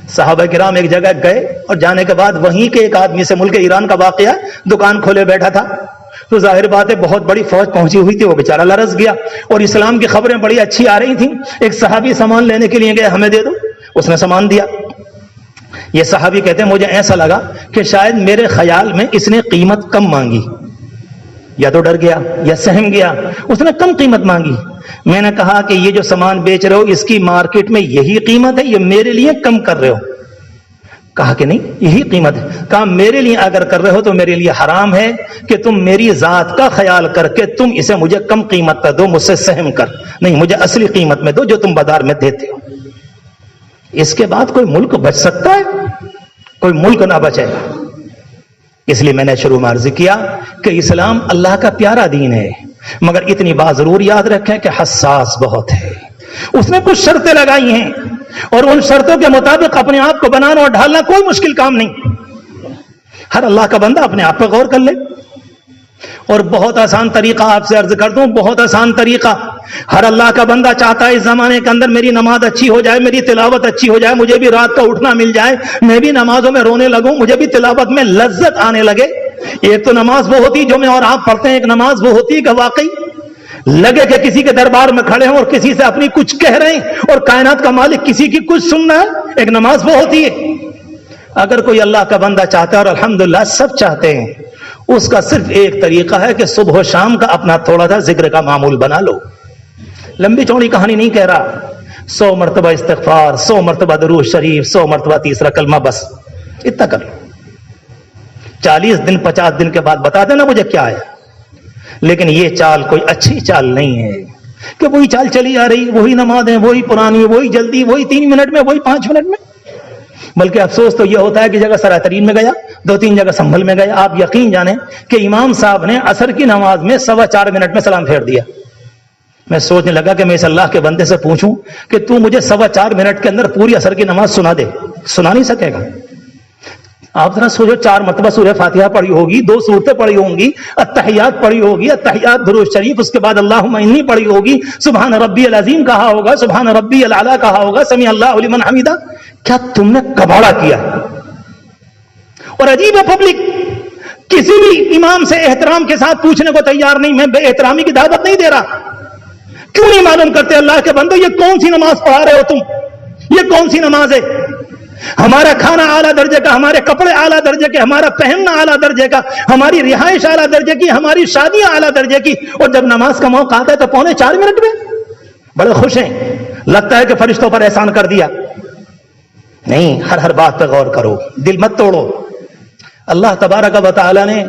صحابہ کرام ایک جگہ گئے اور جانے کے بعد وہیں کے ایک آدمی سے، ملک ایران کا واقعہ، دکان کھولے بیٹھا تھا، تو ظاہر بات ہے بہت بڑی فوج پہنچی ہوئی تھی، وہ بیچارہ لرز گیا اور اسلام کی خبریں بڑی اچھی آ رہی تھیں۔ ایک صحابی سامان لینے کے لیے گئے، ہمیں دے دو، اس نے سامان دیا۔ یہ صحابی کہتے ہیں مجھے ایسا لگا کہ شاید میرے خیال میں اس نے قیمت کم مانگی، یا تو ڈر گیا یا سہم گیا، اس نے کم قیمت مانگی۔ میں نے کہا کہ یہ جو سامان بیچ رہے ہو اس کی مارکیٹ میں یہی قیمت ہے، یہ میرے لیے کم کر رہے ہو؟ کہا کہ نہیں یہی قیمت ہے۔ کہا میرے لیے اگر کر رہے ہو تو میرے لیے حرام ہے کہ تم میری ذات کا خیال کر کے تم اسے مجھے کم قیمت پر دو، مجھ سے سہم کر، نہیں مجھے اصلی قیمت میں دو جو تم بازار میں دیتے ہو۔ اس کے بعد کوئی ملک بچ سکتا ہے؟ کوئی ملک نہ بچے گا۔ اس لیے میں نے شروع میں عرض کیا کہ اسلام اللہ کا پیارا دین ہے، مگر اتنی بات ضرور یاد رکھیں کہ حساس بہت ہے۔ اس نے کچھ شرطیں لگائی ہیں اور ان شرطوں کے مطابق اپنے آپ کو بنانا اور ڈھالنا کوئی مشکل کام نہیں۔ ہر اللہ کا بندہ اپنے آپ پہ غور کر لے، اور بہت آسان طریقہ آپ سے عرض کر دوں، بہت آسان طریقہ۔ ہر اللہ کا بندہ چاہتا ہے اس زمانے کے اندر میری نماز اچھی ہو جائے، میری تلاوت اچھی ہو جائے، مجھے بھی رات کا اٹھنا مل جائے، میں بھی نمازوں میں رونے لگوں، مجھے بھی تلاوت میں لذت آنے لگے۔ ایک تو نماز وہ ہوتی جو میں اور آپ پڑھتے ہیں، ایک نماز وہ ہوتی کہ واقعی لگے کہ کسی کے دربار میں کھڑے ہیں اور کسی سے اپنی کچھ کہہ رہے ہیں اور کائنات کا مالک کسی کی کچھ سننا ہے، ایک نماز وہ ہوتی ہے۔ اگر کوئی اللہ کا بندہ چاہتا ہے، اور الحمدللہ سب چاہتے ہیں، اس کا صرف ایک طریقہ ہے کہ صبح و شام کا اپنا تھوڑا سا ذکر کا معمول بنا لو۔ لمبی چوڑی کہانی نہیں کہہ رہا، 100 مرتبہ استغفار، 100 مرتبہ درود شریف، 100 مرتبہ تیسرا کلمہ، بس اتنا کر لو۔ 40 دن 50 دن کے بعد بتا دینا مجھے کیا ہے۔ لیکن یہ چال کوئی اچھی چال نہیں ہے کہ وہی چال چلی آ رہی، وہی نمازیں، وہی پرانی، وہی جلدی، وہی 3 منٹ میں، وہی 5 منٹ میں۔ بلکہ افسوس تو یہ ہوتا ہے کہ جگہ سراترین میں گیا، 2-3 جگہ سنبھل میں گیا۔ آپ یقین جانیں کہ امام صاحب نے عصر کی نماز میں 4.25 منٹ میں سلام پھیر دیا۔ میں سوچنے لگا کہ میں اس اللہ کے بندے سے پوچھوں کہ تو مجھے 4.25 منٹ کے اندر پوری عصر کی نماز سنا دے، سنا نہیں سکے گا۔ آپ ذرا سوچو، 4 مرتبہ سورہ فاتحہ پڑھی ہوگی، 2 سورتیں پڑھی ہوں گی، التحیات پڑھی ہوگی، التحیات درود شریف، اس کے بعد اللہم انی پڑھی ہوگی، سبحان ربی العظیم کہا ہوگا، سبحان ربی الاعلیٰ کہا ہوگا، سمیع اللہ لمن حمیدہ۔ کیا تم نے کباڑا کیا؟ اور عجیب ہے پبلک کسی بھی امام سے احترام کے ساتھ پوچھنے کو تیار نہیں۔ میں بے احترامی کی دعوت نہیں دے رہا، کیوں نہیں معلوم کرتے اللہ کے بندو یہ کون سی نماز پڑھا رہے ہو تم؟ یہ کون سی نماز ہے؟ ہمارا کھانا اعلیٰ درجے کا، ہمارے کپڑے اعلیٰ درجے کے، ہمارا پہننا اعلیٰ درجے کا، ہماری رہائش اعلیٰ درجے کی، ہماری شادیاں اعلیٰ درجے کی، اور جب نماز کا موقع آتا ہے تو 4.25 منٹ میں بڑے خوش ہیں، لگتا ہے کہ فرشتوں پر احسان کر دیا۔ نہیں، ہر بات پہ غور کرو، دل مت توڑو۔ اللہ تبارک و تعالی نے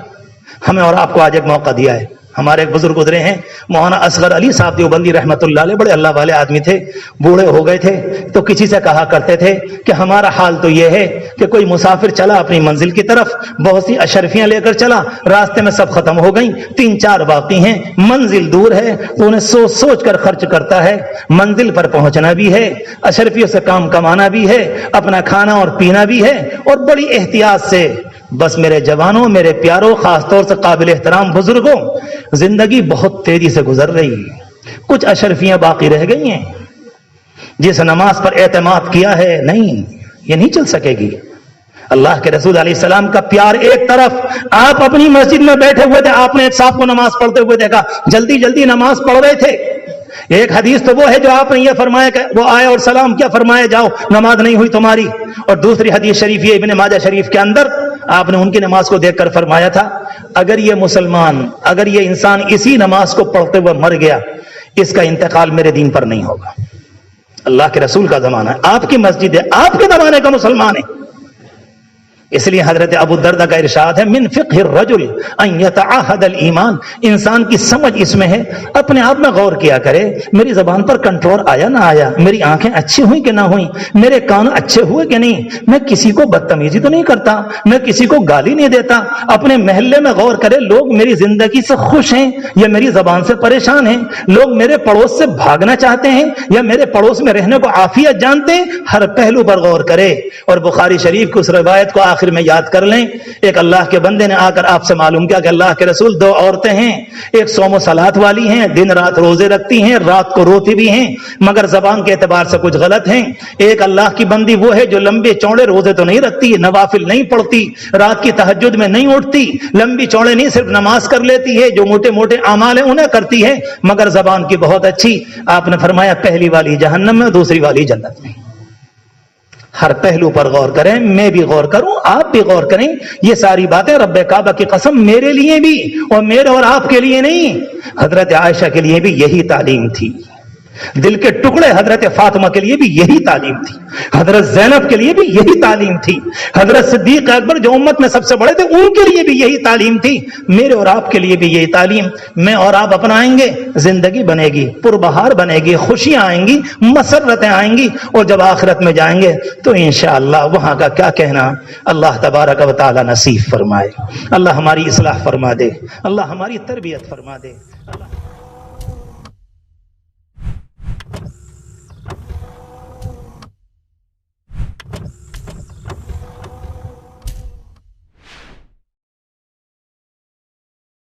ہمیں اور آپ کو آج ایک موقع دیا ہے۔ ہمارے ایک بزرگ گزرے ہیں مولانا اصغر علی صاحب دیوبندی رحمت اللہ علیہ، بڑے اللہ والے آدمی تھے، بوڑھے ہو گئے تھے، تو کسی سے کہا کرتے تھے کہ ہمارا حال تو یہ ہے کہ کوئی مسافر چلا اپنی منزل کی طرف، بہت سی اشرفیاں لے کر چلا، راستے میں سب ختم ہو گئیں، 3-4 باقی ہیں، منزل دور ہے تو انہیں سوچ سوچ کر خرچ کرتا ہے، منزل پر پہنچنا بھی ہے، اشرفیوں سے کام کمانا بھی ہے، اپنا کھانا اور پینا بھی ہے، اور بڑی احتیاط سے۔ بس میرے جوانوں، میرے پیاروں، خاص طور سے قابل احترام بزرگوں، زندگی بہت تیزی سے گزر رہی ہے، کچھ اشرفیاں باقی رہ گئی ہیں۔ جس نماز پر اعتماد کیا ہے، نہیں، یہ نہیں چل سکے گی۔ اللہ کے رسول علیہ السلام کا پیار ایک طرف، آپ اپنی مسجد میں بیٹھے ہوئے تھے، آپ نے ایک صاحب کو نماز پڑھتے ہوئے دیکھا، جلدی جلدی نماز پڑھ رہے تھے۔ ایک حدیث تو وہ ہے جو آپ نے یہ فرمایا کہ وہ آئے اور سلام کیا، فرمایا جاؤ نماز نہیں ہوئی تمہاری، اور دوسری حدیث شریف یہ ابن ماجہ شریف کے اندر آپ نے ان کی نماز کو دیکھ کر فرمایا تھا، اگر یہ مسلمان، اگر یہ انسان اسی نماز کو پڑھتے ہوئے مر گیا، اس کا انتقال میرے دین پر نہیں ہوگا۔ اللہ کے رسول کا زمانہ ہے، آپ کی مسجد ہے، آپ کے زمانے کا مسلمان ہے۔ اس لیے حضرت ابو الدرداء کا ارشاد ہے، من فقہ الرجل ان یتعاہد الایمان، انسان کی سمجھ اس میں ہے اپنے آپ میں غور کیا کرے، میری زبان پر کنٹرول آیا نہ آیا، میری آنکھیں اچھی ہوئیں کہ نہ ہوئیں، میرے کان اچھے ہوئے کہ نہیں، میں کسی کو بدتمیزی تو نہیں کرتا، میں کسی کو گالی نہیں دیتا۔ اپنے محلے میں غور کرے، لوگ میری زندگی سے خوش ہیں یا میری زبان سے پریشان ہیں، لوگ میرے پڑوس سے بھاگنا چاہتے ہیں یا میرے پڑوس میں رہنے کو عافیت جانتے ہیں، ہر پہلو پر غور کرے۔ اور بخاری شریف کی اس روایت کو آخر میں یاد کر لیں، ایک اللہ کے بندے نے آ کر آپ سے معلوم کیا کہ اللہ کے رسول 2 عورتیں ہیں، ایک صوم و صلات والی ہیں، دن رات روزے رکھتی ہیں، رات کو روتی بھی ہیں مگر زبان کے اعتبار سے کچھ غلط ہیں، ایک اللہ کی بندی وہ ہے جو لمبے چوڑے روزے تو نہیں رکھتی، نوافل نہیں پڑھتی، رات کی تہجد میں نہیں اٹھتی، لمبی چوڑے نہیں صرف نماز کر لیتی ہے، جو موٹے موٹے اعمال ہیں انہیں کرتی ہے مگر زبان کی بہت اچھی۔ آپ نے فرمایا پہلی والی جہنم میں، دوسری والی جنت میں۔ ہر پہلو پر غور کریں، میں بھی غور کروں، آپ بھی غور کریں، یہ ساری باتیں رب کعبہ کی قسم میرے لیے بھی اور میرے اور آپ کے لیے نہیں، حضرت عائشہ کے لیے بھی یہی تعلیم تھی، دل کے ٹکڑے حضرت فاطمہ کے لیے بھی یہی تعلیم تھی، حضرت زینب کے لیے بھی یہی تعلیم تھی، حضرت صدیق اکبر جو امت میں سب سے بڑے تھے ان کے لیے بھی یہی تعلیم تھی، میرے اور آپ کے لیے بھی یہی تعلیم میں اور آپ اپنائیں گے، زندگی بنے گی، پربہار بنے گی، خوشیاں آئیں گی، مسرتیں آئیں گی، اور جب آخرت میں جائیں گے تو انشاءاللہ وہاں کا کیا کہنا اللہ تبارک و تعالی نصیب فرمائے۔ اللہ ہماری اصلاح فرما دے، اللہ ہماری تربیت فرما دے، اللہ